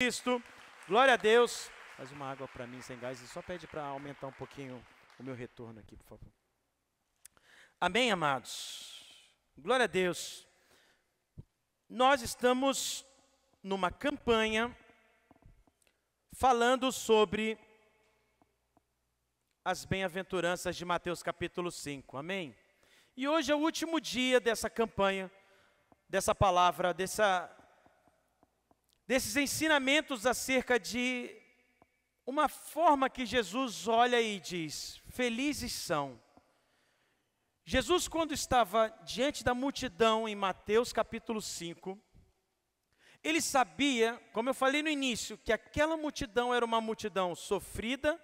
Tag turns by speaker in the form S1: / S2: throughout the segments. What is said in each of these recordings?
S1: Cristo, glória a Deus. Faz uma água para mim sem gás e só pede para aumentar um pouquinho o meu retorno aqui, por favor. Amém, amados? Glória a Deus. Nós estamos numa campanha falando sobre as bem-aventuranças de Mateus capítulo 5, amém? E hoje é o último dia dessa campanha, dessa palavra, desses ensinamentos acerca de uma forma que Jesus olha e diz: felizes são. Jesus, quando estava diante da multidão em Mateus capítulo 5, ele sabia, como eu falei no início, que aquela multidão era uma multidão sofrida,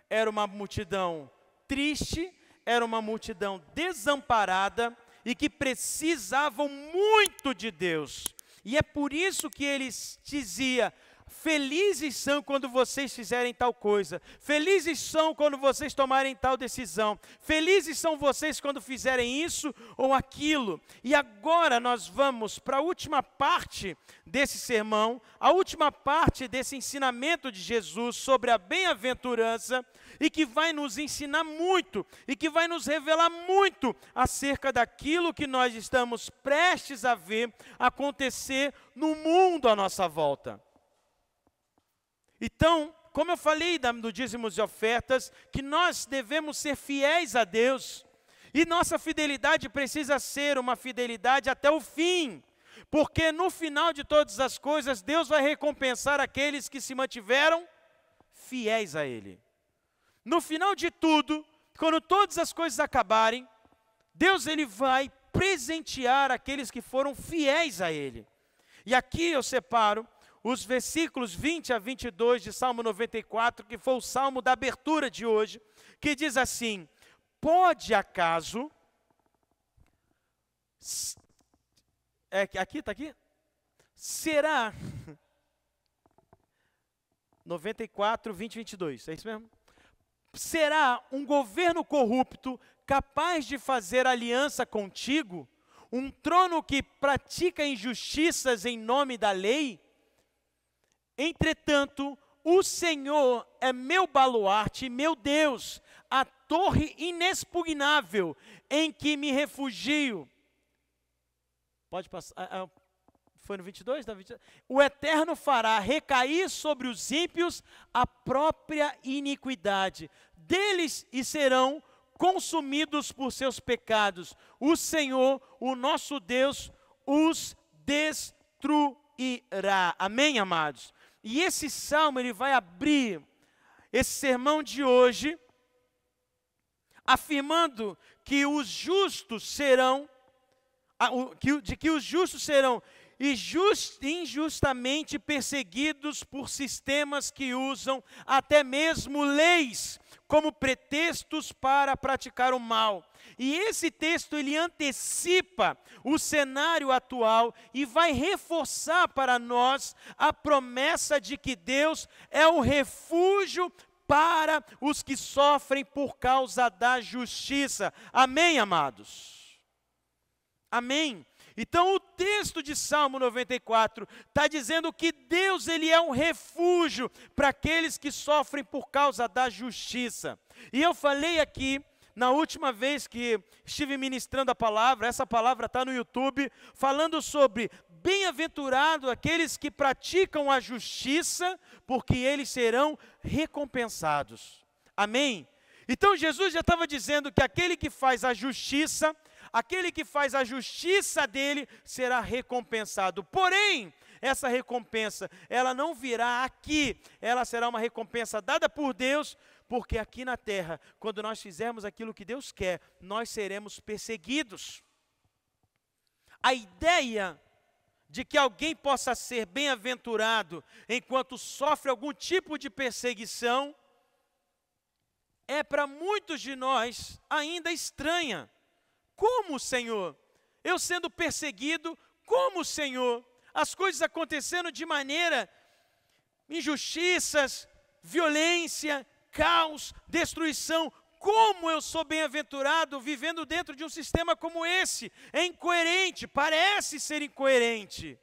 S1: era uma multidão triste, era uma multidão desamparada e que precisavam muito de Deus. E é por isso que ele dizia: felizes são quando vocês fizerem tal coisa, felizes são quando vocês tomarem tal decisão, felizes são vocês quando fizerem isso ou aquilo. E agora nós vamos para a última parte desse sermão, a última parte desse ensinamento de Jesus sobre a bem-aventurança, e que vai nos ensinar muito, e que vai nos revelar muito acerca daquilo que nós estamos prestes a ver acontecer no mundo à nossa volta. Então, como eu falei do dízimos e ofertas, que nós devemos ser fiéis a Deus, e nossa fidelidade precisa ser uma fidelidade até o fim, porque no final de todas as coisas, Deus vai recompensar aqueles que se mantiveram fiéis a Ele. No final de tudo, quando todas as coisas acabarem, Deus ele vai presentear aqueles que foram fiéis a Ele. E aqui eu separo os versículos 20 a 22 de Salmo 94, que foi o salmo da abertura de hoje, que diz assim: pode acaso... Aqui, está aqui? Será... 94, 20 e 22, é isso mesmo? Será um governo corrupto capaz de fazer aliança contigo? Um trono que pratica injustiças em nome da lei? Entretanto, o Senhor é meu baluarte, meu Deus, a torre inexpugnável em que me refugio. Pode passar... Foi no 22? Não, 22? O Eterno fará recair sobre os ímpios a própria iniquidade. Deles e serão consumidos por seus pecados. O Senhor, o nosso Deus, os destruirá. Amém, amados? E esse salmo, ele vai abrir esse sermão de hoje, afirmando que os justos serão, que os justos serão injustamente perseguidos por sistemas que usam até mesmo leis como pretextos para praticar o mal. E esse texto ele antecipa o cenário atual e vai reforçar para nós a promessa de que Deus é um refúgio para os que sofrem por causa da justiça. Amém, amados? Amém? Então o texto de Salmo 94 está dizendo que Deus ele é um refúgio para aqueles que sofrem por causa da justiça. E eu falei aqui, na última vez que estive ministrando a palavra, essa palavra está no YouTube, falando sobre bem-aventurado aqueles que praticam a justiça, porque eles serão recompensados. Amém? Então Jesus já estava dizendo que aquele que faz a justiça, aquele que faz a justiça dele será recompensado. Porém, essa recompensa, ela não virá aqui. Ela será uma recompensa dada por Deus, porque aqui na terra, quando nós fizermos aquilo que Deus quer, nós seremos perseguidos. A ideia de que alguém possa ser bem-aventurado enquanto sofre algum tipo de perseguição, é para muitos de nós ainda estranha. Como, Senhor? Eu sendo perseguido, como, Senhor? As coisas acontecendo de maneira, injustiças, violência, caos, destruição. Como eu sou bem-aventurado vivendo dentro de um sistema como esse? É incoerente, parece ser incoerente.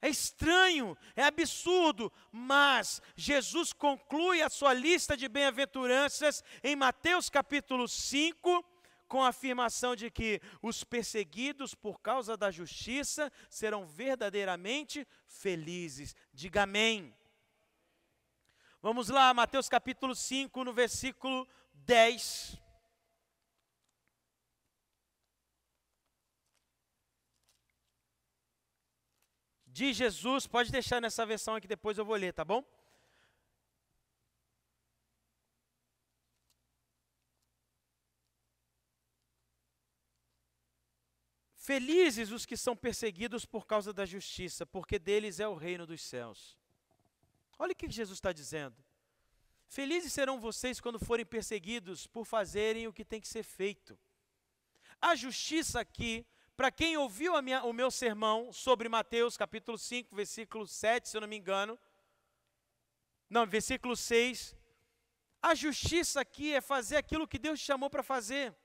S1: É estranho, é absurdo, mas Jesus conclui a sua lista de bem-aventuranças em Mateus capítulo 5, com a afirmação de que os perseguidos por causa da justiça serão verdadeiramente felizes. Diga amém. Vamos lá, Mateus capítulo 5, no versículo 10. De Jesus, pode deixar nessa versão aqui, depois eu vou ler, tá bom? Felizes os que são perseguidos por causa da justiça, porque deles é o reino dos céus. Olha o que Jesus está dizendo. Felizes serão vocês quando forem perseguidos por fazerem o que tem que ser feito. A justiça aqui, para quem ouviu o meu sermão sobre Mateus capítulo 5, versículo 7, se eu não me engano, não, versículo 6, a justiça aqui é fazer aquilo que Deus te chamou para fazer.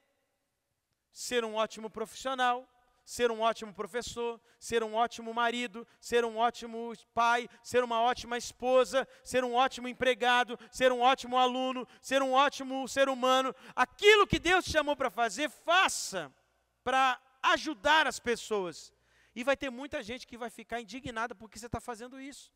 S1: Ser um ótimo profissional, ser um ótimo professor, ser um ótimo marido, ser um ótimo pai, ser uma ótima esposa, ser um ótimo empregado, ser um ótimo aluno, ser um ótimo ser humano. Aquilo que Deus te chamou para fazer, faça para ajudar as pessoas. E vai ter muita gente que vai ficar indignada porque você está fazendo isso.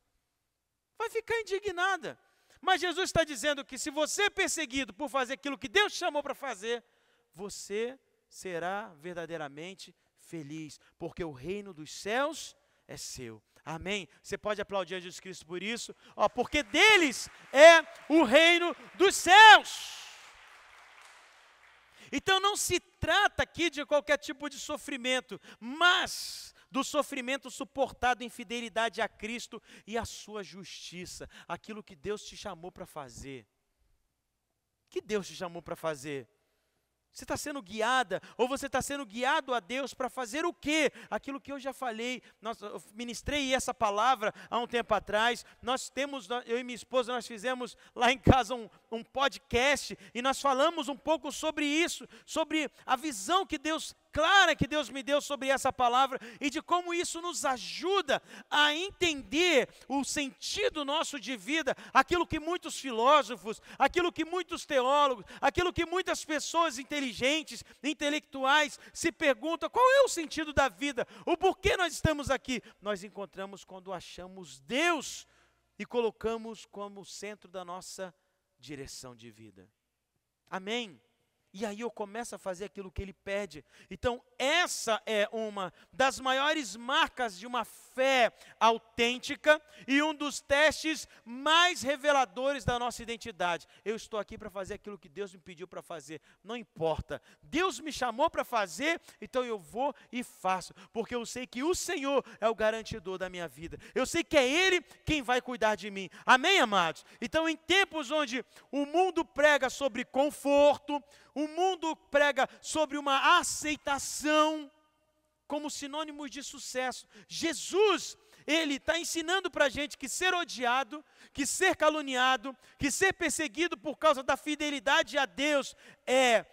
S1: Vai ficar indignada. Mas Jesus está dizendo que se você é perseguido por fazer aquilo que Deus te chamou para fazer, você será verdadeiramente feliz, porque o reino dos céus é seu. Amém? Você pode aplaudir a Jesus Cristo por isso, porque deles é o reino dos céus. Então não se trata aqui de qualquer tipo de sofrimento, mas do sofrimento suportado em fidelidade a Cristo e a sua justiça, aquilo que Deus te chamou para fazer. Que Deus te chamou para fazer? Você está sendo guiada, ou você está sendo guiado a Deus para fazer o quê? Aquilo que eu já falei, eu ministrei essa palavra há um tempo atrás. Eu e minha esposa, nós fizemos lá em casa um podcast, e nós falamos um pouco sobre isso, sobre a visão clara que Deus me deu sobre essa palavra, e de como isso nos ajuda a entender o sentido nosso de vida, aquilo que muitos filósofos, aquilo que muitos teólogos, aquilo que muitas pessoas inteligentes, intelectuais se perguntam: qual é o sentido da vida? O porquê nós estamos aqui? Nós encontramos quando achamos Deus e colocamos como centro da nossa direção de vida. Amém? E aí eu começo a fazer aquilo que Ele pede. Então essa é uma das maiores marcas de uma fé autêntica e um dos testes mais reveladores da nossa identidade. Eu estou aqui para fazer aquilo que Deus me pediu para fazer. Não importa. Deus me chamou para fazer, então eu vou e faço. Porque eu sei que o Senhor é o garantidor da minha vida. Eu sei que é Ele quem vai cuidar de mim. Amém, amados? Então em tempos onde o mundo prega sobre conforto, o mundo prega sobre uma aceitação como sinônimos de sucesso, Jesus, Ele está ensinando para a gente que ser odiado, que ser caluniado, que ser perseguido por causa da fidelidade a Deus é,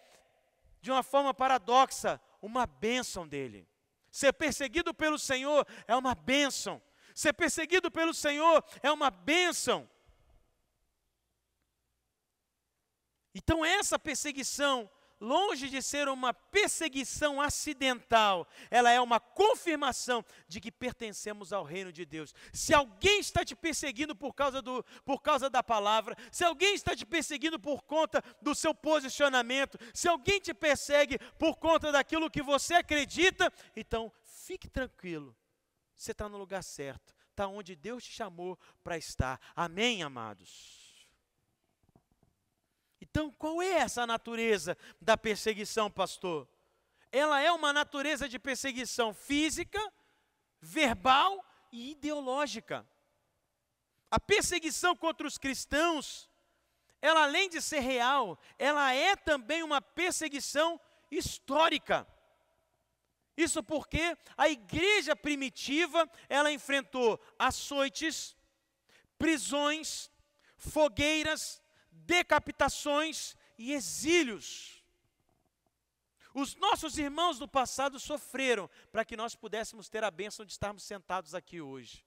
S1: de uma forma paradoxa, uma bênção dEle. Ser perseguido pelo Senhor é uma bênção. Ser perseguido pelo Senhor é uma bênção. Então essa perseguição, longe de ser uma perseguição acidental, ela é uma confirmação de que pertencemos ao reino de Deus. Se alguém está te perseguindo por causa da palavra, se alguém está te perseguindo por conta do seu posicionamento, se alguém te persegue por conta daquilo que você acredita, então fique tranquilo, você está no lugar certo, está onde Deus te chamou para estar. Amém, amados? Então, qual é essa natureza da perseguição, pastor? Ela é uma natureza de perseguição física, verbal e ideológica. A perseguição contra os cristãos, ela além de ser real, ela é também uma perseguição histórica. Isso porque a igreja primitiva, ela enfrentou açoites, prisões, fogueiras, decapitações e exílios. Os nossos irmãos do passado sofreram para que nós pudéssemos ter a bênção de estarmos sentados aqui hoje.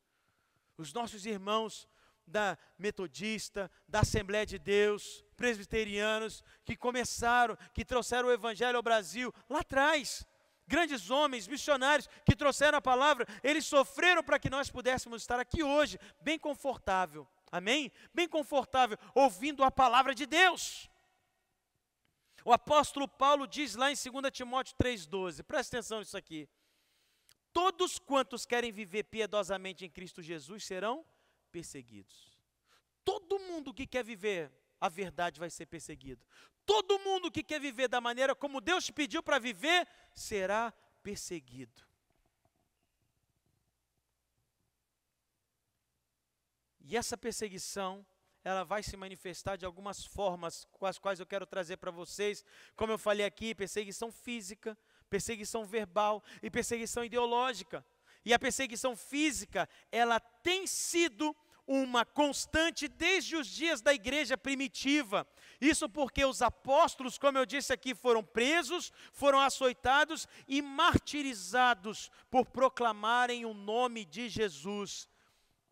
S1: Os nossos irmãos da Metodista, da Assembleia de Deus, presbiterianos, que começaram, que trouxeram o Evangelho ao Brasil lá atrás. Grandes homens, missionários, que trouxeram a palavra, eles sofreram para que nós pudéssemos estar aqui hoje, bem confortável. Amém? Bem confortável, ouvindo a palavra de Deus. O apóstolo Paulo diz lá em 2 Timóteo 3,12, presta atenção nisso aqui. Todos quantos querem viver piedosamente em Cristo Jesus serão perseguidos. Todo mundo que quer viver a verdade vai ser perseguido. Todo mundo que quer viver da maneira como Deus te pediu para viver, será perseguido. E essa perseguição, ela vai se manifestar de algumas formas, com as quais eu quero trazer para vocês. Como eu falei aqui, perseguição física, perseguição verbal e perseguição ideológica. E a perseguição física, ela tem sido uma constante desde os dias da igreja primitiva. Isso porque os apóstolos, como eu disse aqui, foram presos, foram açoitados e martirizados por proclamarem o nome de Jesus.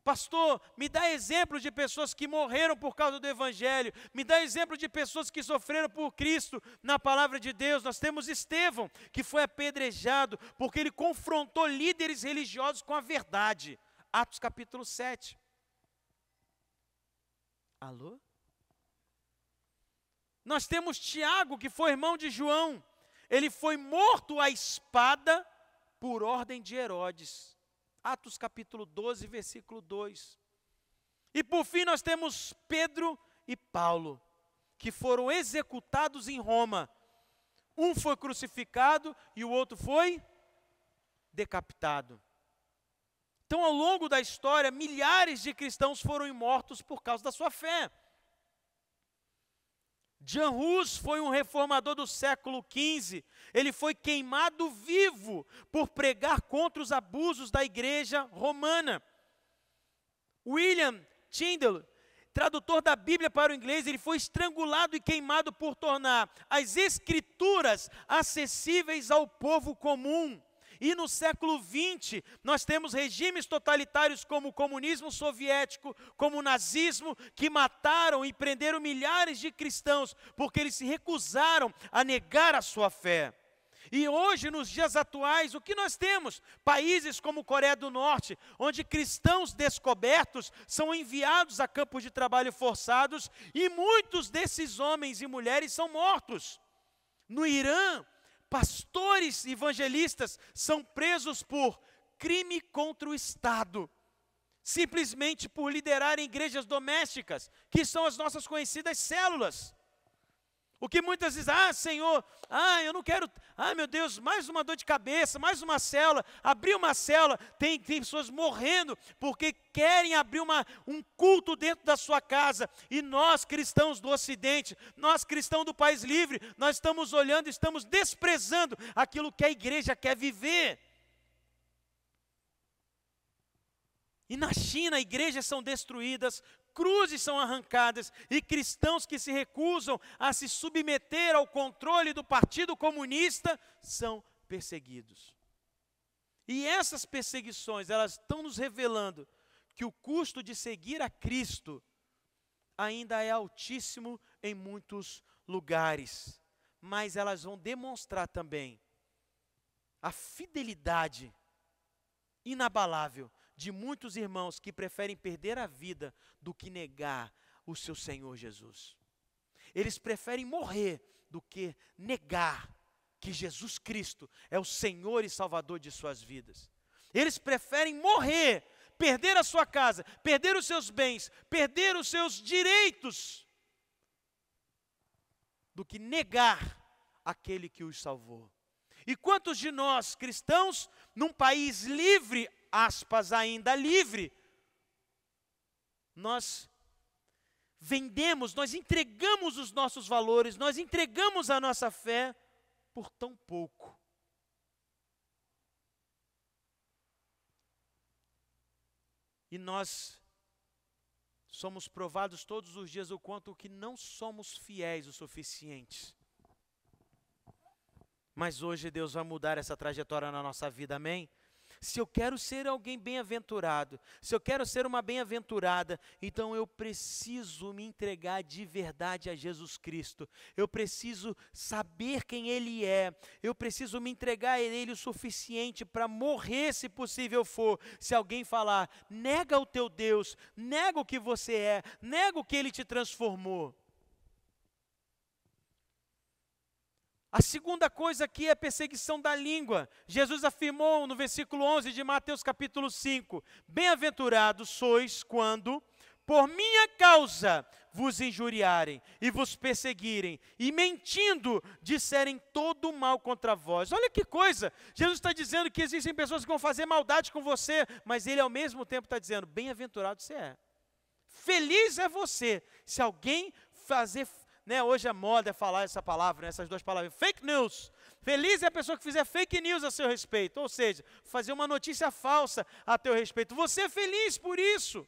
S1: Pastor, me dá exemplo de pessoas que morreram por causa do Evangelho. Me dá exemplo de pessoas que sofreram por Cristo na palavra de Deus. Nós temos Estevão, que foi apedrejado porque ele confrontou líderes religiosos com a verdade. Atos capítulo 7. Alô? Nós temos Tiago, que foi irmão de João. Ele foi morto à espada por ordem de Herodes. Atos capítulo 12, versículo 2. E por fim nós temos Pedro e Paulo, que foram executados em Roma. Um foi crucificado e o outro foi decapitado. Então, ao longo da história, milhares de cristãos foram mortos por causa da sua fé. Jan Hus foi um reformador do século XV. Ele foi queimado vivo por pregar contra os abusos da igreja romana. William Tyndale, tradutor da Bíblia para o inglês, ele foi estrangulado e queimado por tornar as escrituras acessíveis ao povo comum. E no século XX, nós temos regimes totalitários como o comunismo soviético, como o nazismo, que mataram e prenderam milhares de cristãos, porque eles se recusaram a negar a sua fé. E hoje, nos dias atuais, o que nós temos? Países como Coreia do Norte, onde cristãos descobertos são enviados a campos de trabalho forçados, e muitos desses homens e mulheres são mortos. No Irã, pastores evangelistas são presos por crime contra o Estado, simplesmente por liderarem igrejas domésticas, que são as nossas conhecidas células. O que muitas vezes, Senhor, eu não quero, meu Deus, mais uma dor de cabeça, mais uma célula, abrir uma célula, tem pessoas morrendo porque querem abrir um culto dentro da sua casa, e nós cristãos do Ocidente, nós cristãos do País Livre, nós estamos olhando, estamos desprezando aquilo que a igreja quer viver. E na China, igrejas são destruídas, cruzes são arrancadas, e cristãos que se recusam a se submeter ao controle do Partido Comunista são perseguidos. E essas perseguições, elas estão nos revelando que o custo de seguir a Cristo ainda é altíssimo em muitos lugares, mas elas vão demonstrar também a fidelidade inabalável de muitos irmãos que preferem perder a vida do que negar o seu Senhor Jesus. Eles preferem morrer do que negar que Jesus Cristo é o Senhor e Salvador de suas vidas. Eles preferem morrer, perder a sua casa, perder os seus bens, perder os seus direitos, do que negar aquele que os salvou. E quantos de nós, cristãos, num país livre, aspas, ainda livre, nós vendemos, nós entregamos os nossos valores, nós entregamos a nossa fé por tão pouco. E nós somos provados todos os dias o quanto que não somos fiéis o suficiente. Mas hoje Deus vai mudar essa trajetória na nossa vida, amém? Se eu quero ser alguém bem-aventurado, se eu quero ser uma bem-aventurada, então eu preciso me entregar de verdade a Jesus Cristo. Eu preciso saber quem Ele é. Eu preciso me entregar a Ele o suficiente para morrer, se possível for. Se alguém falar, nega o teu Deus, nega o que você é, nega o que Ele te transformou. A segunda coisa aqui é a perseguição da língua. Jesus afirmou no versículo 11 de Mateus capítulo 5, bem-aventurados sois quando, por minha causa, vos injuriarem e vos perseguirem, e mentindo, disserem todo o mal contra vós. Olha que coisa, Jesus está dizendo que existem pessoas que vão fazer maldade com você, mas Ele ao mesmo tempo está dizendo, bem-aventurado você é. Feliz é você, se alguém fazer... Hoje a moda é falar essa palavra, essas duas palavras, fake news. Feliz é a pessoa que fizer fake news a seu respeito, ou seja, fazer uma notícia falsa a teu respeito. Você é feliz por isso.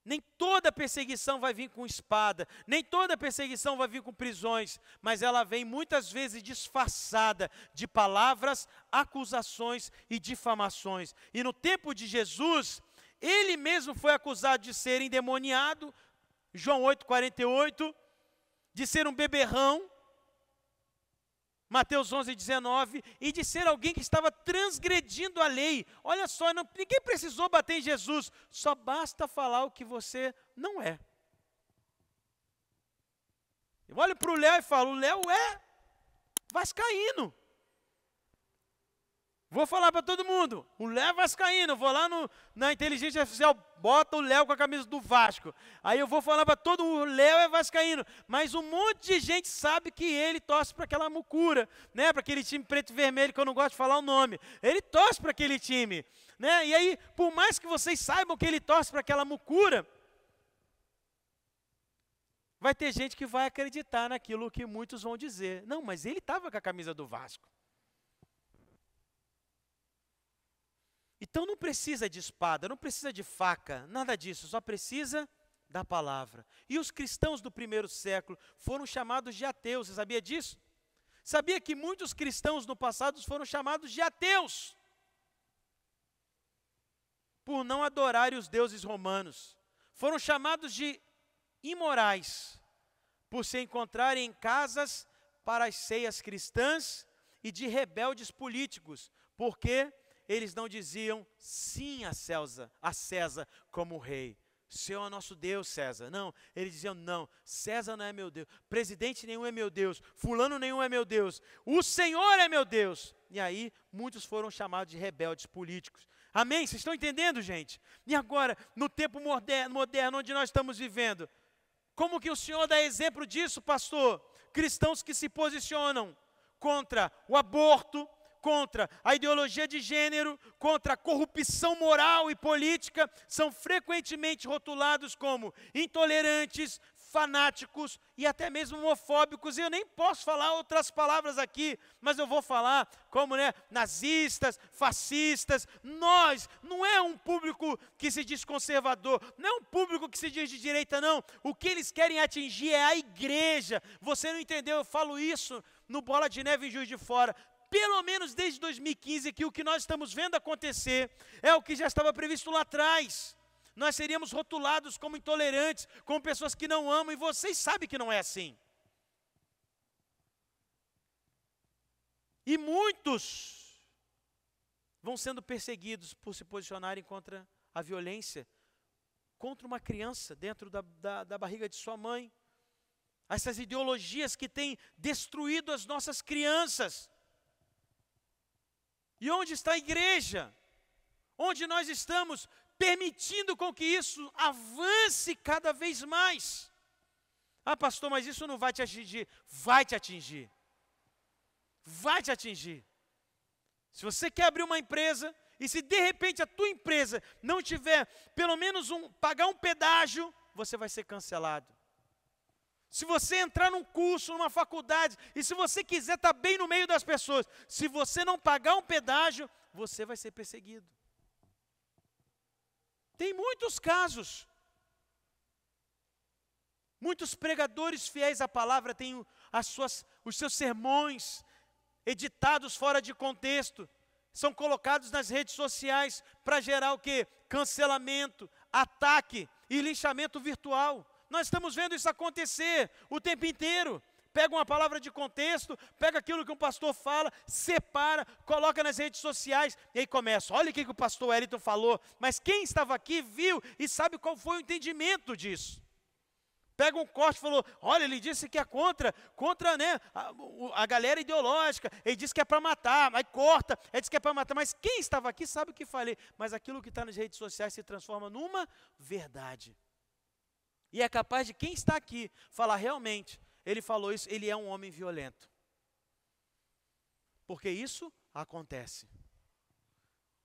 S1: Nem toda perseguição vai vir com espada, nem toda perseguição vai vir com prisões, mas ela vem muitas vezes disfarçada de palavras, acusações e difamações. E no tempo de Jesus, Ele mesmo foi acusado de ser endemoniado, João 8,48, de ser um beberrão, Mateus 11,19, e de ser alguém que estava transgredindo a lei. Olha só, ninguém precisou bater em Jesus, só basta falar o que você não é. Eu olho para o Léo e falo, o Léo é vascaíno. Vou falar para todo mundo, o Léo é vascaíno, vou lá na inteligência artificial, bota o Léo com a camisa do Vasco. Aí eu vou falar para todo mundo, o Léo é vascaíno. Mas um monte de gente sabe que ele torce para aquela mucura, para aquele time preto e vermelho, que eu não gosto de falar o nome. Ele torce para aquele time. E aí, por mais que vocês saibam que ele torce para aquela mucura, vai ter gente que vai acreditar naquilo que muitos vão dizer. Não, mas ele estava com a camisa do Vasco. Então não precisa de espada, não precisa de faca, nada disso, só precisa da palavra. E os cristãos do primeiro século foram chamados de ateus, você sabia disso? Sabia que muitos cristãos no passado foram chamados de ateus, por não adorarem os deuses romanos. Foram chamados de imorais, por se encontrarem em casas para as ceias cristãs, e de rebeldes políticos, porque eles não diziam sim a César como rei. Senhor é nosso Deus, César. Não, eles diziam não, César não é meu Deus, presidente nenhum é meu Deus, fulano nenhum é meu Deus, o Senhor é meu Deus. E aí, muitos foram chamados de rebeldes políticos. Amém? Vocês estão entendendo, gente? E agora, no tempo moderno onde nós estamos vivendo, como que o Senhor dá exemplo disso, pastor? Cristãos que se posicionam contra o aborto, contra a ideologia de gênero, contra a corrupção moral e política, são frequentemente rotulados como intolerantes, fanáticos e até mesmo homofóbicos. E eu nem posso falar outras palavras aqui, mas eu vou falar como nazistas, fascistas. Nós, não é um público que se diz conservador, não é um público que se diz de direita, não. O que eles querem atingir é a igreja. Você não entendeu? Eu falo isso no Bola de Neve em Juiz de Fora. Pelo menos desde 2015, que o que nós estamos vendo acontecer é o que já estava previsto lá atrás. Nós seríamos rotulados como intolerantes, como pessoas que não amam, e vocês sabem que não é assim. E muitos vão sendo perseguidos por se posicionarem contra a violência, contra uma criança dentro da barriga de sua mãe. Essas ideologias que têm destruído as nossas crianças. E onde está a igreja? Onde nós estamos permitindo com que isso avance cada vez mais? Ah, pastor, mas isso não vai te atingir. Vai te atingir. Vai te atingir. Se você quer abrir uma empresa, e se de repente a tua empresa não tiver pelo menos pagar um pedágio, você vai ser cancelado. Se você entrar num curso, numa faculdade, e se você quiser estar bem no meio das pessoas, se você não pagar um pedágio, você vai ser perseguido. Tem muitos casos. Muitos pregadores fiéis à palavra têm os seus sermões editados fora de contexto, são colocados nas redes sociais para gerar o quê? Cancelamento, ataque e linchamento virtual. Nós estamos vendo isso acontecer o tempo inteiro. Pega uma palavra de contexto, pega aquilo que um pastor fala, separa, coloca nas redes sociais, e aí começa, olha o que o pastor Wellington falou, mas quem estava aqui viu e sabe qual foi o entendimento disso. Pega um corte e falou, olha, ele disse que é contra né, a galera ideológica, ele disse que é para matar, aí corta, ele disse que é para matar, mas quem estava aqui sabe o que falei, mas aquilo que está nas redes sociais se transforma numa verdade. E é capaz de quem está aqui falar realmente, ele falou isso, ele é um homem violento. Porque isso acontece.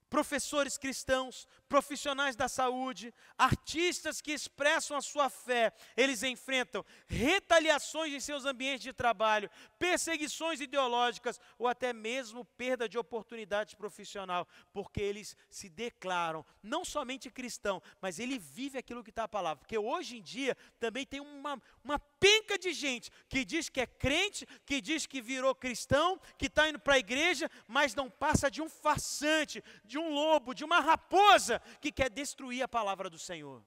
S1: Professores cristãos, profissionais da saúde, artistas que expressam a sua fé, eles enfrentam retaliações em seus ambientes de trabalho, perseguições ideológicas ou até mesmo perda de oportunidade profissional, porque eles se declaram não somente cristão, mas ele vive aquilo que está a palavra. Porque hoje em dia também tem uma penca de gente que diz que é crente, que diz que virou cristão, que está indo para a igreja, mas não passa de um farsante, de um lobo, de uma raposa que quer destruir a palavra do Senhor.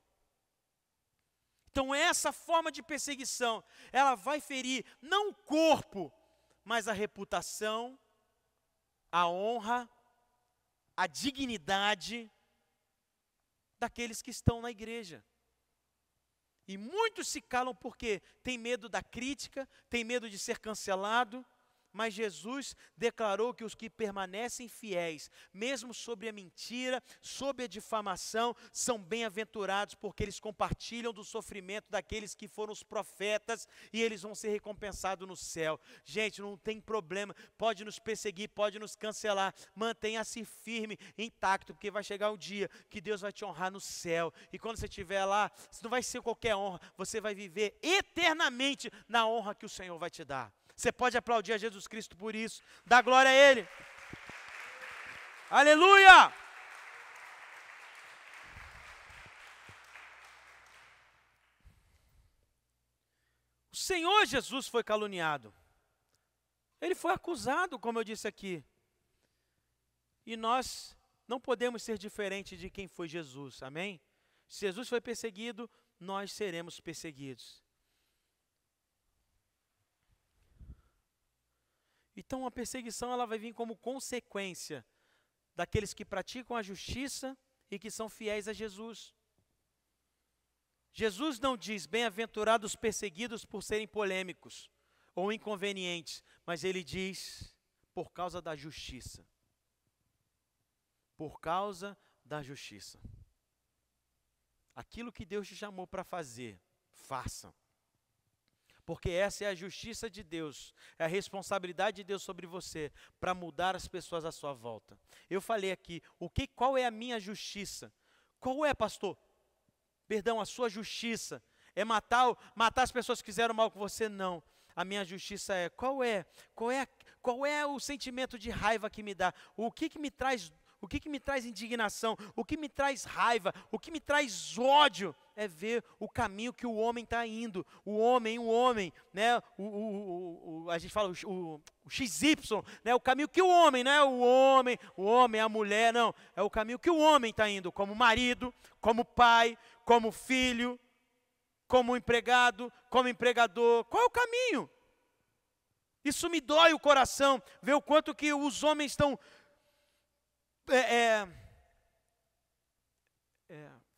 S1: Então essa forma de perseguição, ela vai ferir não o corpo, mas a reputação, a honra, a dignidade daqueles que estão na igreja. E muitos se calam porque tem medo da crítica, tem medo de ser cancelado, mas Jesus declarou que os que permanecem fiéis, mesmo sobre a mentira, sobre a difamação, são bem-aventurados, porque eles compartilham do sofrimento daqueles que foram os profetas, e eles vão ser recompensados no céu. Gente, não tem problema, pode nos perseguir, pode nos cancelar, mantenha-se firme, intacto, porque vai chegar o dia que Deus vai te honrar no céu, e quando você estiver lá, não vai ser qualquer honra, você vai viver eternamente na honra que o Senhor vai te dar. Você pode aplaudir a Jesus Cristo por isso. Dá glória a Ele. Aleluia! O Senhor Jesus foi caluniado. Ele foi acusado, como eu disse aqui. E nós não podemos ser diferentes de quem foi Jesus. Amém? Se Jesus foi perseguido, nós seremos perseguidos. Então a perseguição ela vai vir como consequência daqueles que praticam a justiça e que são fiéis a Jesus. Jesus não diz bem-aventurados perseguidos por serem polêmicos ou inconvenientes, mas ele diz por causa da justiça. Por causa da justiça. Aquilo que Deus te chamou para fazer, façam. Porque essa é a justiça de Deus, é a responsabilidade de Deus sobre você, para mudar as pessoas à sua volta. Eu falei aqui, qual é a minha justiça? Qual é, pastor? Perdão, a sua justiça é matar as pessoas que fizeram mal com você? Não. A minha justiça é, qual é o sentimento de raiva que me dá? O que me traz indignação, o que me traz raiva, o que me traz ódio, é ver o caminho que o homem está indo. O homem, né? A gente fala o XY, né? O caminho que o homem, não é o homem, a mulher, não. É o caminho que o homem está indo, como marido, como pai, como filho, como empregado, como empregador. Qual é o caminho? Isso me dói o coração, ver o quanto que os homens estão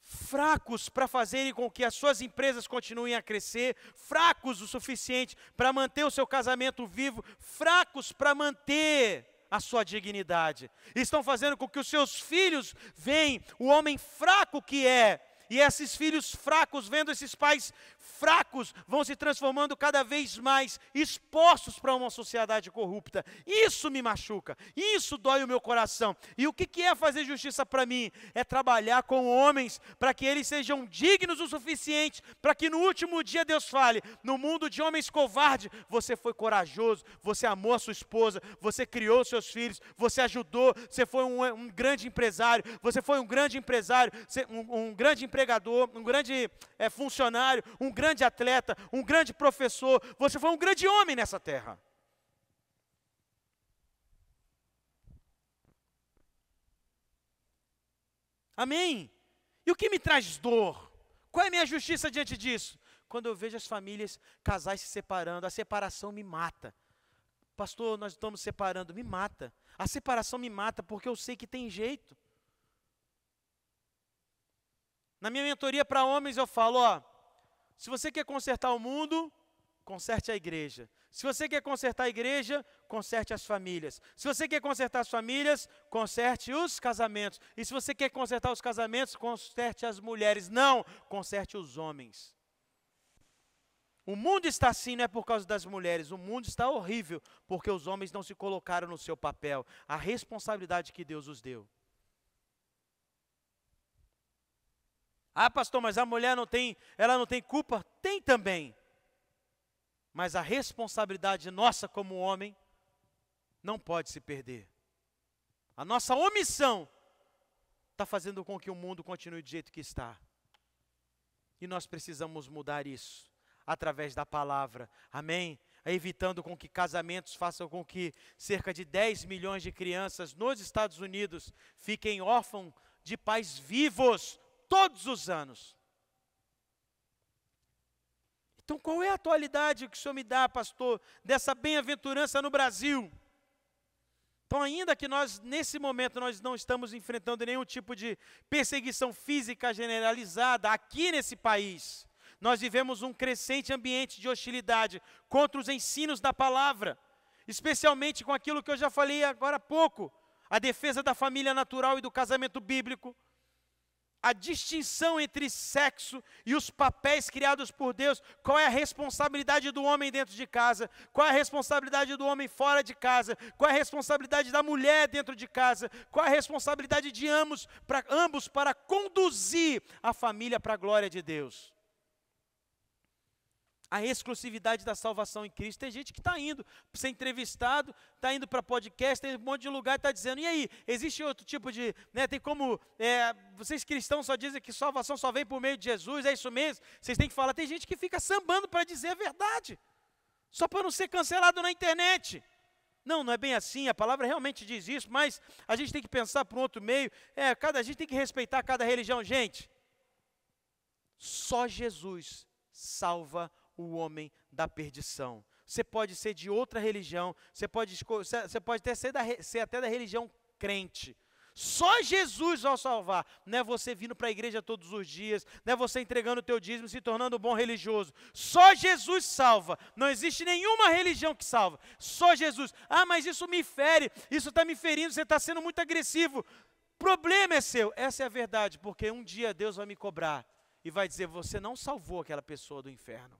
S1: fracos para fazerem com que as suas empresas continuem a crescer, fracos o suficiente para manter o seu casamento vivo, fracos para manter a sua dignidade. Estão fazendo com que os seus filhos vejam o homem fraco que é, e esses filhos fracos, vendo esses pais fracos, vão se transformando cada vez mais expostos para uma sociedade corrupta. Isso me machuca, isso dói o meu coração. E o que é fazer justiça para mim? É trabalhar com homens para que eles sejam dignos o suficiente, para que no último dia Deus fale, no mundo de homens covardes, você foi corajoso, você amou a sua esposa, você criou seus filhos, você ajudou, você foi um grande empresário, você foi um grande empresário, um grande empregador, um grande funcionário, um grande atleta, um grande professor, você foi um grande homem nessa terra. Amém? E o que me traz dor? Qual é a minha justiça diante disso? Quando eu vejo as famílias, casais se separando, a separação me mata. Pastor, nós estamos separando, me mata. A separação me mata porque eu sei que tem jeito. Na minha mentoria para homens eu falo, se você quer consertar o mundo, conserte a igreja. Se você quer consertar a igreja, conserte as famílias. Se você quer consertar as famílias, conserte os casamentos. E se você quer consertar os casamentos, conserte as mulheres. Não, conserte os homens. O mundo está assim não é por causa das mulheres, o mundo está horrível porque os homens não se colocaram no seu papel, a responsabilidade que Deus os deu. Pastor, mas a mulher ela não tem culpa? Tem também. Mas a responsabilidade nossa como homem não pode se perder. A nossa omissão está fazendo com que o mundo continue do jeito que está. E nós precisamos mudar isso através da palavra, amém? Evitando com que casamentos façam com que cerca de 10 milhões de crianças nos Estados Unidos fiquem órfãos de pais vivos todos os anos. Então qual é a atualidade que o Senhor me dá, pastor, dessa bem-aventurança no Brasil? Então ainda que nós, nesse momento, nós não estamos enfrentando nenhum tipo de perseguição física generalizada aqui nesse país, nós vivemos um crescente ambiente de hostilidade contra os ensinos da palavra, especialmente com aquilo que eu já falei agora há pouco, a defesa da família natural e do casamento bíblico, a distinção entre sexo e os papéis criados por Deus, qual é a responsabilidade do homem dentro de casa, qual é a responsabilidade do homem fora de casa, qual é a responsabilidade da mulher dentro de casa, qual é a responsabilidade de ambos para conduzir a família para a glória de Deus. A exclusividade da salvação em Cristo. Tem gente que está indo para ser entrevistado, está indo para podcast, tem um monte de lugar e está dizendo, e aí, existe outro tipo de, tem como, vocês cristãos só dizem que salvação só vem por meio de Jesus, é isso mesmo? Vocês têm que falar, tem gente que fica sambando para dizer a verdade, só para não ser cancelado na internet. Não é bem assim, a palavra realmente diz isso, mas a gente tem que pensar por um outro meio, a gente tem que respeitar cada religião. Gente, só Jesus salva o homem da perdição. Você pode ser de outra religião, você pode até ser até da religião crente. Só Jesus vai salvar. Não é você vindo para a igreja todos os dias, não é você entregando o teu dízimo e se tornando um bom religioso. Só Jesus salva. Não existe nenhuma religião que salva. Só Jesus. Mas isso me fere, isso está me ferindo, você está sendo muito agressivo. Problema é seu. Essa é a verdade, porque um dia Deus vai me cobrar e vai dizer, você não salvou aquela pessoa do inferno.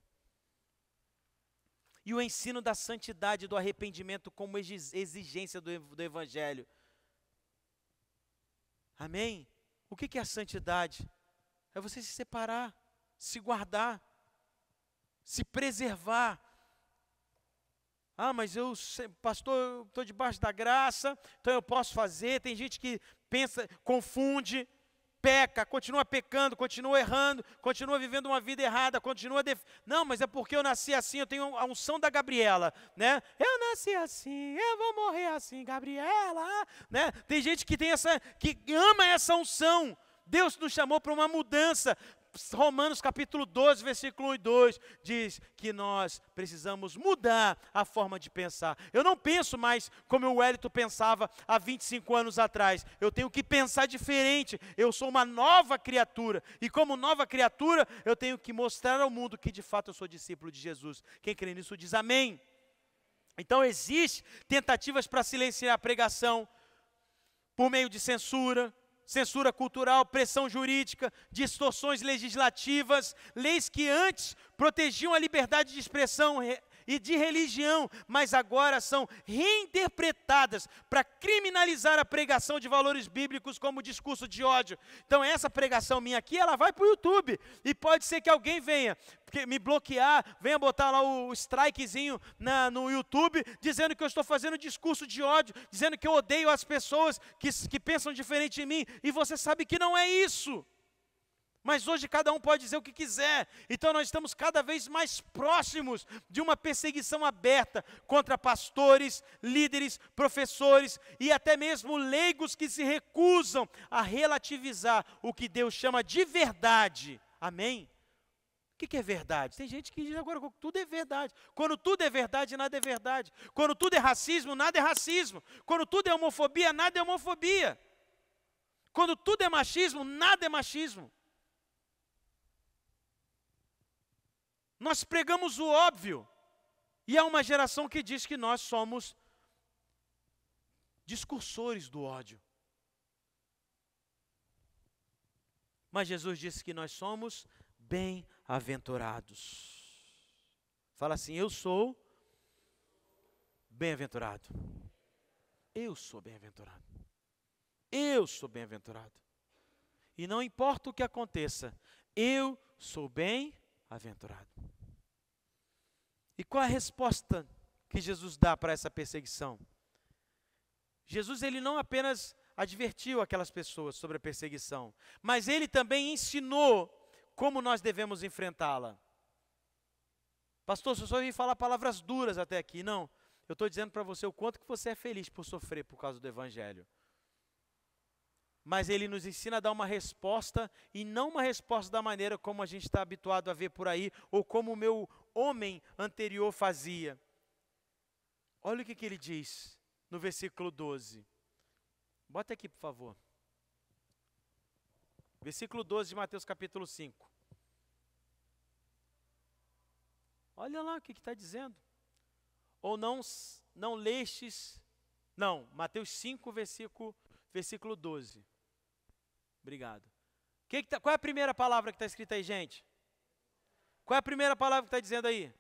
S1: E o ensino da santidade, do arrependimento como exigência do Evangelho. Amém? O que é a santidade? É você se separar, se guardar, se preservar. Mas pastor, eu estou debaixo da graça, então eu posso fazer. Tem gente que pensa, confunde, peca, continua pecando, continua errando, continua vivendo uma vida errada, não, mas é porque eu nasci assim, eu tenho a unção da Gabriela, Eu nasci assim, eu vou morrer assim, Gabriela, Tem gente que que ama essa unção. Deus nos chamou para uma mudança. Romanos capítulo 12, versículo 1 e 2, diz que nós precisamos mudar a forma de pensar. Eu não penso mais como o Wellington pensava há 25 anos atrás. Eu tenho que pensar diferente. Eu sou uma nova criatura. E como nova criatura, eu tenho que mostrar ao mundo que de fato eu sou discípulo de Jesus. Quem crê nisso diz amém. Então existem tentativas para silenciar a pregação por meio de censura cultural, pressão jurídica, distorções legislativas, leis que antes protegiam a liberdade de expressão e de religião, mas agora são reinterpretadas para criminalizar a pregação de valores bíblicos como discurso de ódio. Então essa pregação minha aqui, ela vai para o YouTube, e pode ser que alguém venha me bloquear, venha botar lá o strikezinho no YouTube, dizendo que eu estou fazendo discurso de ódio, dizendo que eu odeio as pessoas que pensam diferente de mim, e você sabe que não é isso. Mas hoje cada um pode dizer o que quiser. Então nós estamos cada vez mais próximos de uma perseguição aberta contra pastores, líderes, professores e até mesmo leigos que se recusam a relativizar o que Deus chama de verdade. Amém? O que é verdade? Tem gente que diz agora que tudo é verdade. Quando tudo é verdade, nada é verdade. Quando tudo é racismo, nada é racismo. Quando tudo é homofobia, nada é homofobia. Quando tudo é machismo, nada é machismo. Nós pregamos o óbvio. E há uma geração que diz que nós somos discursores do ódio. Mas Jesus disse que nós somos bem-aventurados. Fala assim, eu sou bem-aventurado. Eu sou bem-aventurado. Eu sou bem-aventurado. E não importa o que aconteça, eu sou bem-aventurado. E qual a resposta que Jesus dá para essa perseguição? Jesus, ele não apenas advertiu aquelas pessoas sobre a perseguição, mas ele também ensinou como nós devemos enfrentá-la. Pastor, eu só ouvi falar palavras duras até aqui. Não, eu estou dizendo para você o quanto que você é feliz por sofrer por causa do Evangelho. Mas ele nos ensina a dar uma resposta, e não uma resposta da maneira como a gente está habituado a ver por aí, ou como o meu homem anterior fazia. Olha o que ele diz no versículo 12. Bota aqui, por favor. Versículo 12 de Mateus capítulo 5. Olha lá o que está dizendo. Ou não lestes... Não, Mateus 5, versículo 12. Obrigado. Qual é a primeira palavra que está escrita aí, gente? Qual é a primeira palavra que está dizendo aí?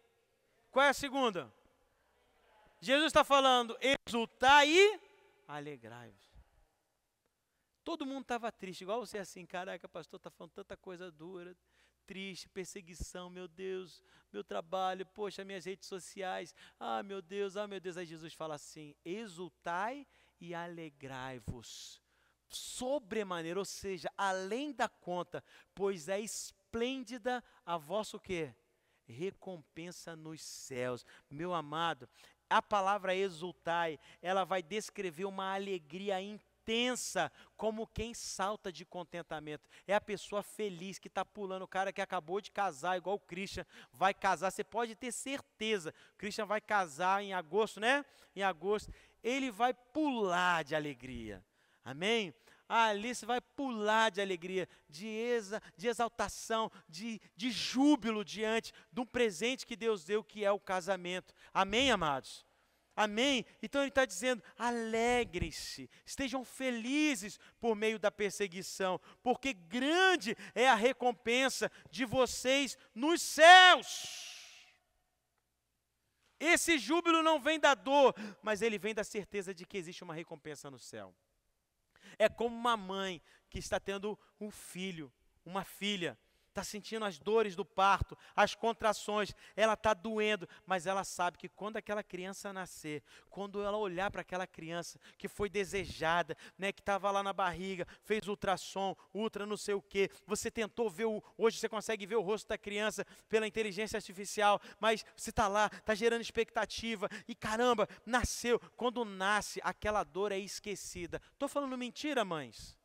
S1: Qual é a segunda? Jesus está falando, exultai e alegrai-vos. Todo mundo estava triste, igual você assim, caraca, pastor, está falando tanta coisa dura, triste, perseguição, meu Deus, meu trabalho, poxa, minhas redes sociais, meu Deus, Aí Jesus fala assim, exultai e alegrai-vos. Sobremaneira, ou seja, além da conta, pois é esplêndida a vossa o quê? Recompensa nos céus. Meu amado, a palavra exultai, ela vai descrever uma alegria intensa, como quem salta de contentamento. É a pessoa feliz que está pulando, o cara que acabou de casar, igual o Christian, vai casar, você pode ter certeza, o Christian vai casar em agosto, né? Em agosto, ele vai pular de alegria. Amém? A Alice vai pular de alegria, de exaltação, de júbilo diante de um presente que Deus deu, que é o casamento. Amém, amados? Amém? Então ele está dizendo, alegrem-se, estejam felizes por meio da perseguição, porque grande é a recompensa de vocês nos céus. Esse júbilo não vem da dor, mas ele vem da certeza de que existe uma recompensa no céu. É como uma mãe que está tendo um filho, uma filha, está sentindo as dores do parto, as contrações, ela está doendo, mas ela sabe que quando aquela criança nascer, quando ela olhar para aquela criança que foi desejada, né, que estava lá na barriga, fez ultrassom, ultra não sei o quê, você tentou ver, hoje você consegue ver o rosto da criança pela inteligência artificial, mas você está lá, está gerando expectativa, e caramba, nasceu, quando nasce, aquela dor é esquecida. Estou falando mentira, mães?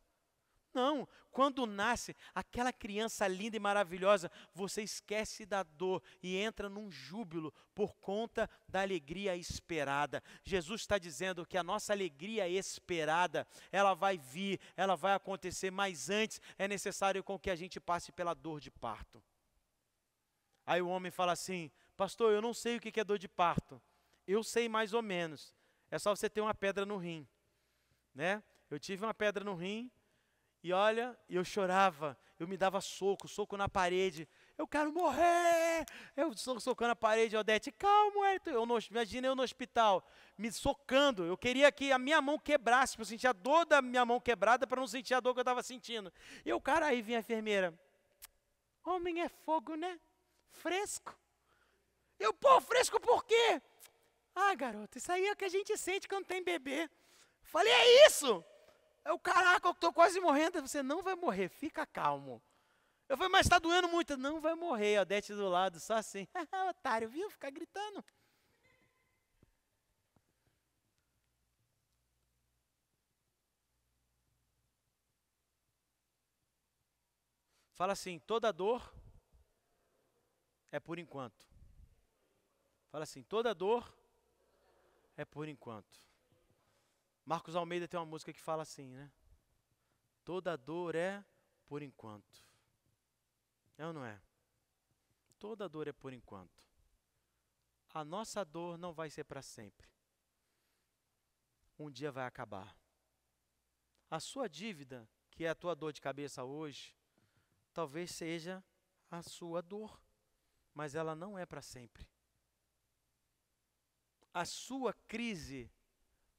S1: Não, quando nasce aquela criança linda e maravilhosa, você esquece da dor e entra num júbilo por conta da alegria esperada. Jesus está dizendo que a nossa alegria esperada, ela vai vir, ela vai acontecer, mas antes é necessário com que a gente passe pela dor de parto. Aí o homem fala assim, pastor, eu não sei o que é dor de parto. Eu sei mais ou menos, é só você ter uma pedra no rim, né? Eu tive uma pedra no rim, e olha, eu chorava, eu me dava soco na parede. Eu quero morrer! Eu socando a parede, Odete, calma, imagina eu no hospital, me socando. Eu queria que a minha mão quebrasse, para eu sentir a dor da minha mão quebrada, para não sentir a dor que eu estava sentindo. E o cara, aí vinha a enfermeira. Homem é fogo, né? Fresco. Fresco por quê? Garoto, isso aí é o que a gente sente quando tem bebê. Falei, é isso! Caraca, eu estou quase morrendo. Você não vai morrer, fica calmo. Eu falei, mas está doendo muito. Não vai morrer, a Odete do lado, só assim. Otário, viu? Ficar gritando. Fala assim, toda dor é por enquanto. Fala assim, toda dor é por enquanto. Marcos Almeida tem uma música que fala assim, né? Toda dor é por enquanto. É ou não é? Toda dor é por enquanto. A nossa dor não vai ser para sempre. Um dia vai acabar. A sua dívida, que é a tua dor de cabeça hoje, talvez seja a sua dor, mas ela não é para sempre. A sua crise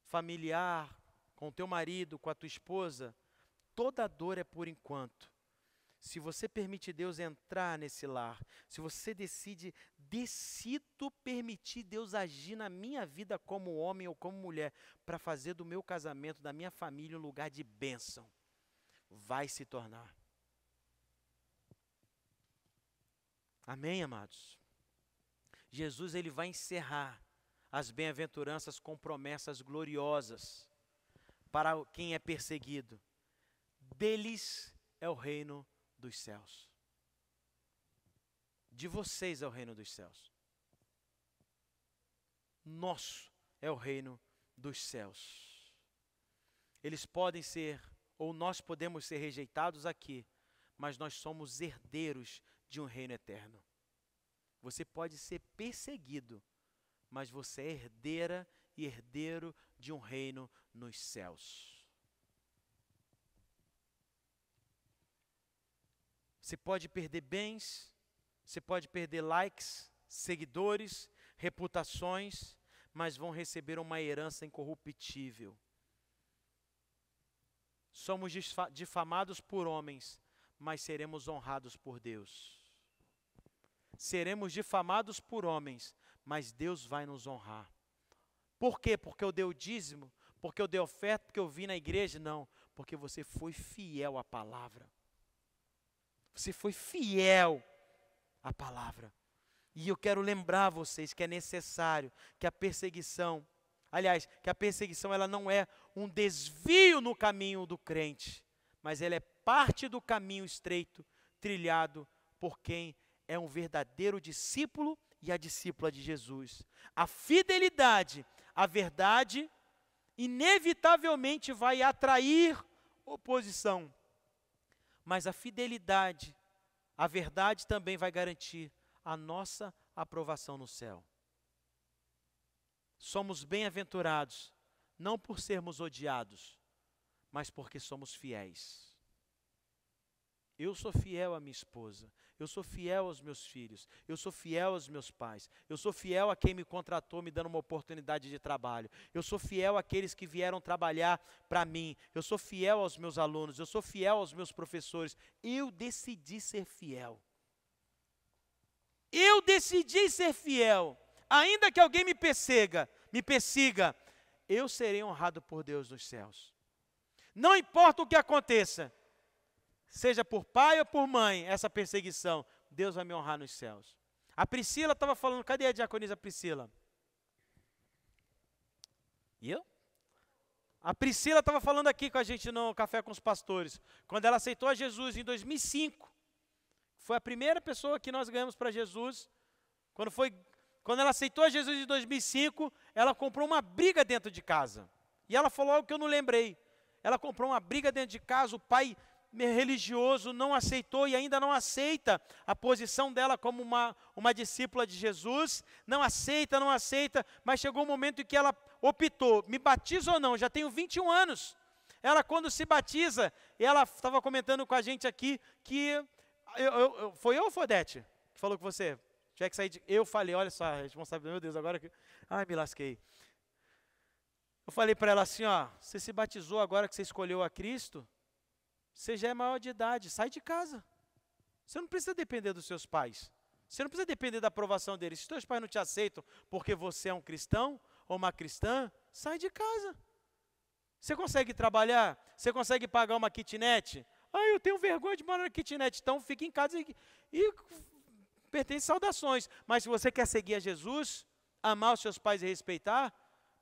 S1: familiar, com o teu marido, com a tua esposa, toda dor é por enquanto. Se você permite Deus entrar nesse lar, se você decido permitir Deus agir na minha vida como homem ou como mulher, para fazer do meu casamento, da minha família, um lugar de bênção, vai se tornar. Amém, amados? Jesus, ele vai encerrar as bem-aventuranças com promessas gloriosas para quem é perseguido. Deles é o reino dos céus. De vocês é o reino dos céus. Nosso é o reino dos céus. Eles podem ser, ou nós podemos ser rejeitados aqui, mas nós somos herdeiros de um reino eterno. Você pode ser perseguido, mas você é herdeira e herdeiro de um reino nos céus. Você pode perder bens, você pode perder likes, seguidores, reputações, mas vão receber uma herança incorruptível. Somos difamados por homens, mas seremos honrados por Deus. Seremos difamados por homens, mas Deus vai nos honrar. Por quê? Porque eu dei o dízimo? Porque eu dei oferta? Porque eu vim na igreja? Não, porque você foi fiel à palavra. Você foi fiel à palavra. E eu quero lembrar vocês que é necessário que a perseguição, aliás, que a perseguição ela não é um desvio no caminho do crente, mas ela é parte do caminho estreito, trilhado por quem é um verdadeiro discípulo e a discípula de Jesus. A fidelidade à verdade inevitavelmente vai atrair oposição. Mas a fidelidade, a verdade também vai garantir a nossa aprovação no céu. Somos bem-aventurados, não por sermos odiados, mas porque somos fiéis. Eu sou fiel à minha esposa, eu sou fiel aos meus filhos, eu sou fiel aos meus pais, eu sou fiel a quem me contratou me dando uma oportunidade de trabalho, eu sou fiel àqueles que vieram trabalhar para mim, eu sou fiel aos meus alunos, eu sou fiel aos meus professores. Eu decidi ser fiel. Eu decidi ser fiel. Ainda que alguém me persiga, eu serei honrado por Deus nos céus. Não importa o que aconteça, seja por pai ou por mãe, essa perseguição, Deus vai me honrar nos céus. A Priscila estava falando, cadê a diaconisa Priscila? E eu? A Priscila estava falando aqui com a gente no Café com os Pastores, quando ela aceitou a Jesus em 2005. Foi a primeira pessoa que nós ganhamos para Jesus. Quando ela aceitou a Jesus em 2005, ela comprou uma briga dentro de casa. E ela falou algo que eu não lembrei. Ela comprou uma briga dentro de casa, o pai religioso não aceitou e ainda não aceita a posição dela como uma discípula de Jesus, não aceita, mas chegou um momento em que ela optou, me batiza ou não, já tenho 21 anos. Ela quando se batiza, ela estava comentando com a gente aqui que, foi eu ou foi Odete que falou com você? Tinha que sair eu falei, olha só, a responsabilidade, meu Deus, agora que, ai me lasquei. Eu falei para ela assim, ó, você se batizou agora que você escolheu a Cristo, você já é maior de idade, sai de casa. Você não precisa depender dos seus pais. Você não precisa depender da aprovação deles. Se os seus pais não te aceitam porque você é um cristão ou uma cristã, sai de casa. Você consegue trabalhar? Você consegue pagar uma kitnet? Eu tenho vergonha de morar na kitnet. Então fique em casa e pertence saudações. Mas se você quer seguir a Jesus, amar os seus pais e respeitar,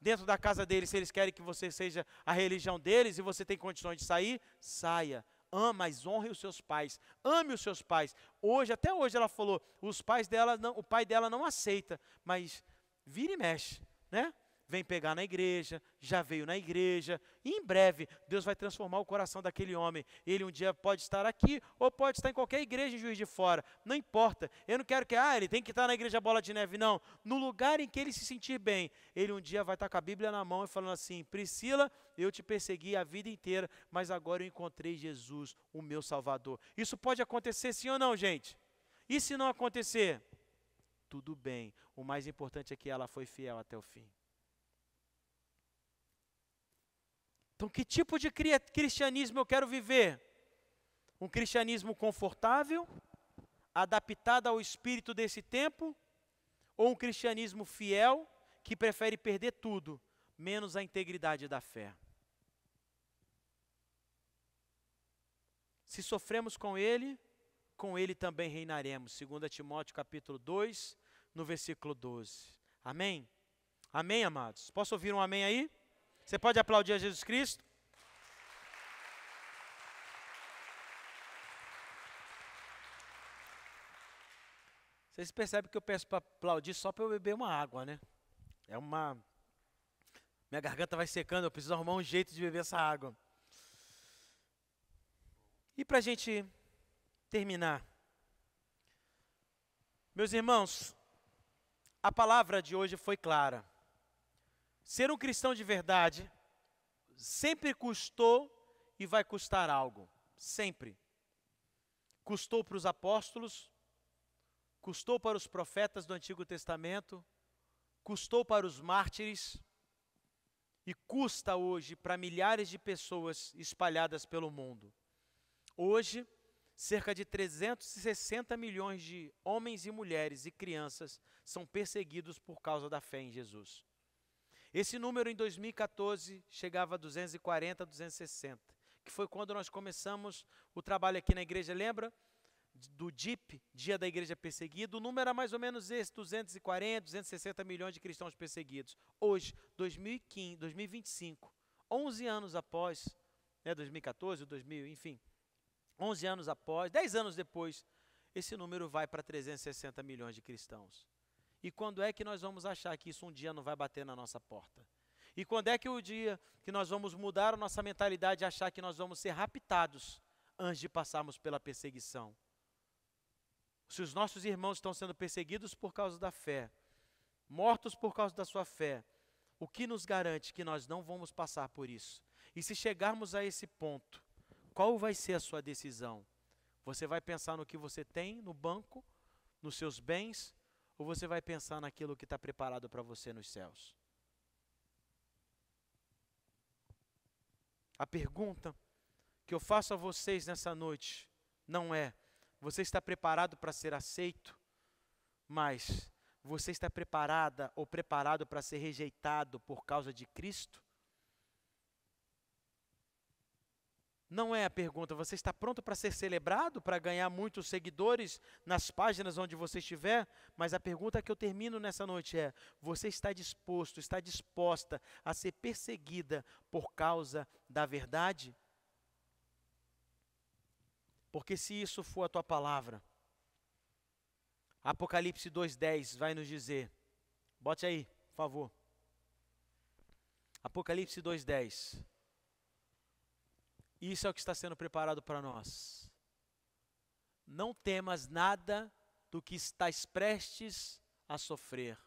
S1: dentro da casa deles, se eles querem que você seja a religião deles e você tem condições de sair, saia. Mas honre os seus pais, ame os seus pais. Até hoje ela falou, o pai dela não aceita, mas vira e mexe, né? Vem pegar na igreja, já veio na igreja, e em breve Deus vai transformar o coração daquele homem. Ele um dia pode estar aqui, ou pode estar em qualquer igreja em Juiz de Fora, não importa. Eu não quero que, ele tem que estar na igreja Bola de Neve, não. No lugar em que ele se sentir bem, ele um dia vai estar com a Bíblia na mão e falando assim, Priscila, eu te persegui a vida inteira, mas agora eu encontrei Jesus, o meu Salvador. Isso pode acontecer sim ou não, gente? E se não acontecer? Tudo bem, o mais importante é que ela foi fiel até o fim. Então, que tipo de cristianismo eu quero viver? Um cristianismo confortável, adaptado ao espírito desse tempo, ou um cristianismo fiel, que prefere perder tudo, menos a integridade da fé? Se sofremos com ele também reinaremos. 2 Timóteo capítulo 2, no versículo 12. Amém? Amém, amados? Posso ouvir um amém aí? Você pode aplaudir a Jesus Cristo? Vocês percebem que eu peço para aplaudir só para eu beber uma água, né? Minha garganta vai secando, eu preciso arrumar um jeito de beber essa água. E para a gente terminar, meus irmãos, a palavra de hoje foi clara. Ser um cristão de verdade sempre custou e vai custar algo. Sempre. Custou para os apóstolos, custou para os profetas do Antigo Testamento, custou para os mártires e custa hoje para milhares de pessoas espalhadas pelo mundo. Hoje, cerca de 360 milhões de homens e mulheres e crianças são perseguidos por causa da fé em Jesus. Esse número em 2014 chegava a 240, 260, que foi quando nós começamos o trabalho aqui na igreja, lembra? Do DIP, Dia da Igreja Perseguida, o número era mais ou menos esse, 240, 260 milhões de cristãos perseguidos. Hoje, 2025, 11 anos após, 2014, 2000, enfim, 11 anos após, 10 anos depois, esse número vai para 360 milhões de cristãos. E quando é que nós vamos achar que isso um dia não vai bater na nossa porta? E quando é que o dia que nós vamos mudar a nossa mentalidade e achar que nós vamos ser raptados antes de passarmos pela perseguição? Se os nossos irmãos estão sendo perseguidos por causa da fé, mortos por causa da sua fé, o que nos garante que nós não vamos passar por isso? E se chegarmos a esse ponto, qual vai ser a sua decisão? Você vai pensar no que você tem no banco, nos seus bens, ou você vai pensar naquilo que está preparado para você nos céus? A pergunta que eu faço a vocês nessa noite não é: você está preparado para ser aceito? Mas você está preparada ou preparado para ser rejeitado por causa de Cristo? Não é a pergunta, você está pronto para ser celebrado, para ganhar muitos seguidores nas páginas onde você estiver? Mas a pergunta que eu termino nessa noite é: você está disposto, está disposta a ser perseguida por causa da verdade? Porque se isso for a tua palavra, Apocalipse 2:10 vai nos dizer, bote aí, por favor. Apocalipse 2:10. Isso é o que está sendo preparado para nós. Não temas nada do que estás prestes a sofrer.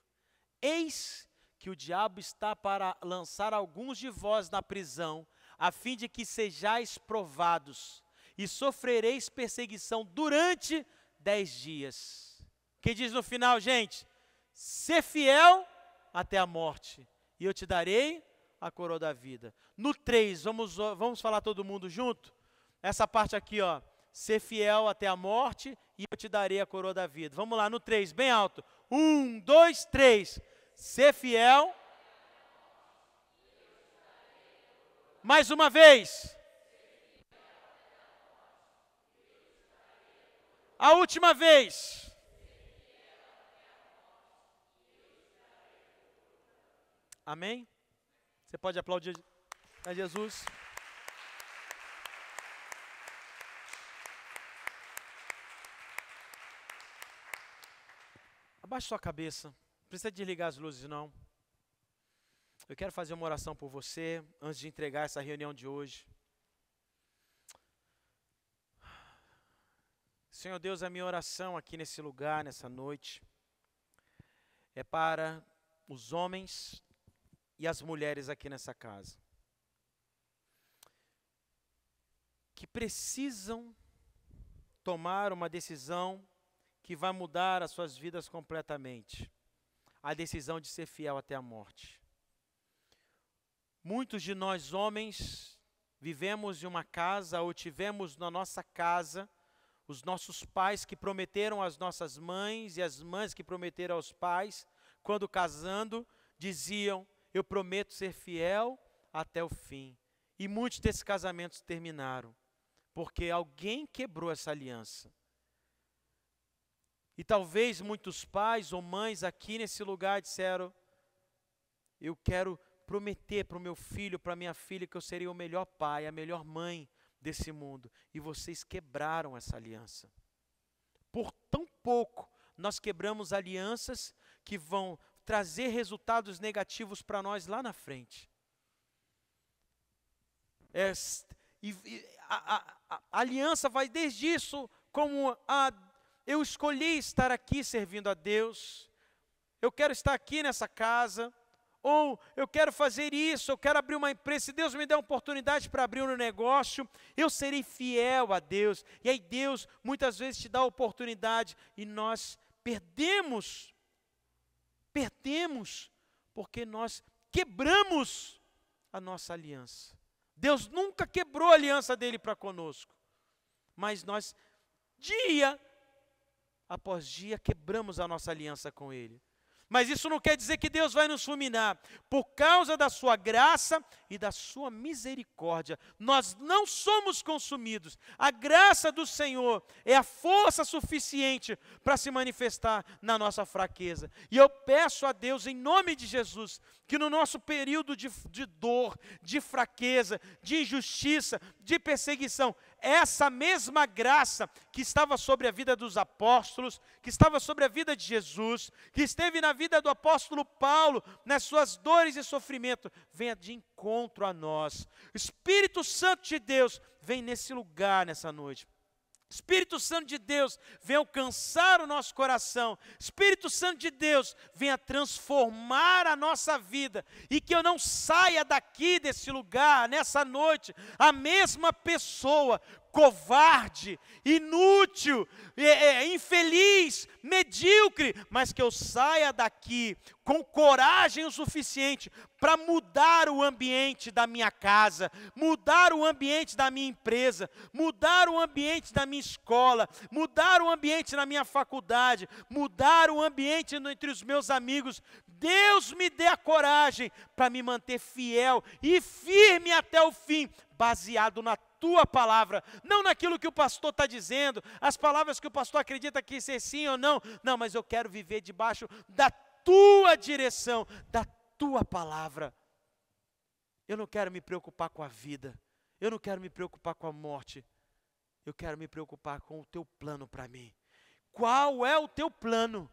S1: Eis que o diabo está para lançar alguns de vós na prisão, a fim de que sejais provados, e sofrereis perseguição durante 10 dias. O que diz no final, gente? Ser fiel até a morte, e eu te darei a coroa da vida. No 3, vamos falar todo mundo junto? Essa parte aqui, ó. Ser fiel até a morte e eu te darei a coroa da vida. Vamos lá, no 3, bem alto. 1, 2, 3. Ser fiel. Mais uma vez. A última vez. Amém? Você pode aplaudir a Jesus? Abaixe sua cabeça. Não precisa desligar as luzes, não. Eu quero fazer uma oração por você, antes de entregar essa reunião de hoje. Senhor Deus, a minha oração aqui nesse lugar, nessa noite, é para os homens e as mulheres aqui nessa casa, que precisam tomar uma decisão que vai mudar as suas vidas completamente. A decisão de ser fiel até a morte. Muitos de nós homens vivemos em uma casa ou tivemos na nossa casa os nossos pais que prometeram às nossas mães e as mães que prometeram aos pais, quando casando, diziam: eu prometo ser fiel até o fim. E muitos desses casamentos terminaram, porque alguém quebrou essa aliança. E talvez muitos pais ou mães aqui nesse lugar disseram: eu quero prometer para o meu filho, para a minha filha, que eu serei o melhor pai, a melhor mãe desse mundo. E vocês quebraram essa aliança. Por tão pouco, nós quebramos alianças que vão trazer resultados negativos para nós lá na frente. A aliança vai desde isso, como eu escolhi estar aqui servindo a Deus, eu quero estar aqui nessa casa, ou eu quero fazer isso, eu quero abrir uma empresa, se Deus me der uma oportunidade para abrir um negócio, eu serei fiel a Deus. E aí Deus muitas vezes te dá a oportunidade e nós perdemos, porque nós quebramos a nossa aliança. Deus nunca quebrou a aliança dele para conosco, mas nós, dia após dia, quebramos a nossa aliança com ele. Mas isso não quer dizer que Deus vai nos fulminar. Por causa da sua graça e da sua misericórdia, nós não somos consumidos. A graça do Senhor é a força suficiente para se manifestar na nossa fraqueza. E eu peço a Deus, em nome de Jesus, que no nosso período de dor, de fraqueza, de injustiça, de perseguição, essa mesma graça que estava sobre a vida dos apóstolos, que estava sobre a vida de Jesus, que esteve na vida do apóstolo Paulo, nas suas dores e sofrimento, venha de encontro a nós. O Espírito Santo de Deus vem nesse lugar, nessa noite. Espírito Santo de Deus, vem alcançar o nosso coração. Espírito Santo de Deus, venha transformar a nossa vida. E que eu não saia daqui desse lugar, nessa noite, a mesma pessoa, covarde, inútil, infeliz, medíocre, mas que eu saia daqui com coragem o suficiente para mudar o ambiente da minha casa, mudar o ambiente da minha empresa, mudar o ambiente da minha escola, mudar o ambiente na minha faculdade, mudar o ambiente entre os meus amigos. Deus me dê a coragem para me manter fiel e firme até o fim, baseado na tua palavra, não naquilo que o pastor está dizendo, as palavras que o pastor acredita que ser sim ou não, mas eu quero viver debaixo da tua direção, da tua palavra. Eu não quero me preocupar com a vida, eu não quero me preocupar com a morte, eu quero me preocupar com o teu plano para mim. Qual é o teu plano?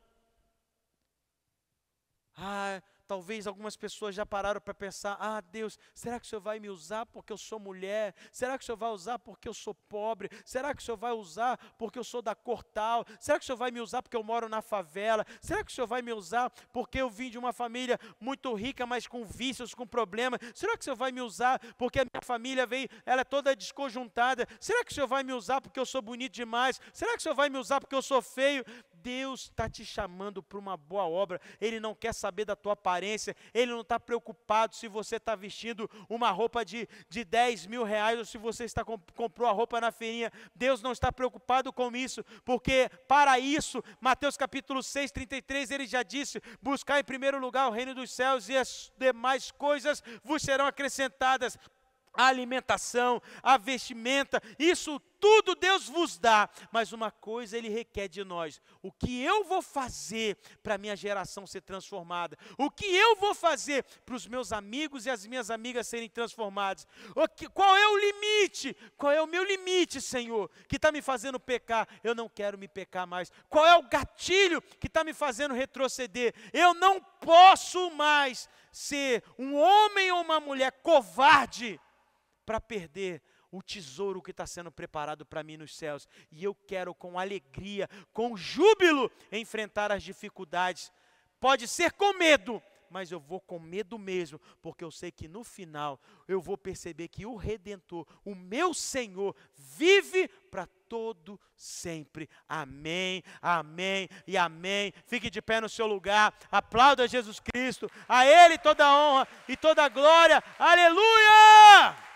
S1: Talvez algumas pessoas já pararam para pensar: Deus, será que o Senhor vai me usar porque eu sou mulher? Será que o Senhor vai usar porque eu sou pobre? Será que o Senhor vai usar porque eu sou da cor tal? Será que o Senhor vai me usar porque eu moro na favela? Será que o Senhor vai me usar porque eu vim de uma família muito rica, mas com vícios, com problemas? Será que o Senhor vai me usar porque a minha família ela é toda desconjuntada? Será que o Senhor vai me usar porque eu sou bonito demais? Será que o Senhor vai me usar porque eu sou feio? Deus está te chamando para uma boa obra. Ele não quer saber da tua aparência, Ele não está preocupado se você está vestindo uma roupa de 10 mil reais ou se você comprou a roupa na feirinha. Deus não está preocupado com isso, porque para isso, Mateus capítulo 6, 33, Ele já disse: buscar em primeiro lugar o reino dos céus e as demais coisas vos serão acrescentadas. a alimentação, a vestimenta, isso tudo Deus vos dá, mas uma coisa Ele requer de nós: o que eu vou fazer para a minha geração ser transformada? O que eu vou fazer para os meus amigos e as minhas amigas serem transformados? Qual é o limite? Qual é o meu limite, Senhor, que está me fazendo pecar? Eu não quero me pecar mais. Qual é o gatilho que está me fazendo retroceder? Eu não posso mais ser um homem ou uma mulher covarde para perder o tesouro que está sendo preparado para mim nos céus. E eu quero com alegria, com júbilo, enfrentar as dificuldades. Pode ser com medo, mas eu vou com medo mesmo, porque eu sei que no final eu vou perceber que o Redentor, o meu Senhor, vive para todo sempre. Amém, amém e amém. Fique de pé no seu lugar, aplauda Jesus Cristo, a Ele toda a honra e toda a glória. Aleluia!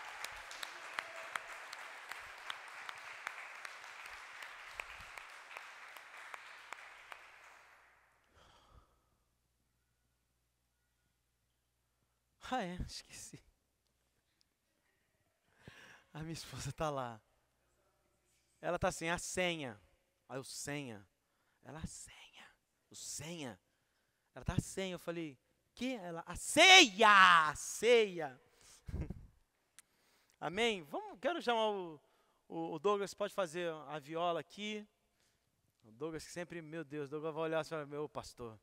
S1: Esqueci. A minha esposa está lá. Ela está assim, a senha. Aí eu, senha. Ela, a senha. O senha. Ela está a senha. Eu falei, que? Ela, a ceia. A ceia. Amém? Quero chamar o Douglas, pode fazer a viola aqui. O Douglas que sempre, meu Deus, o Douglas vai olhar e falar, meu pastor,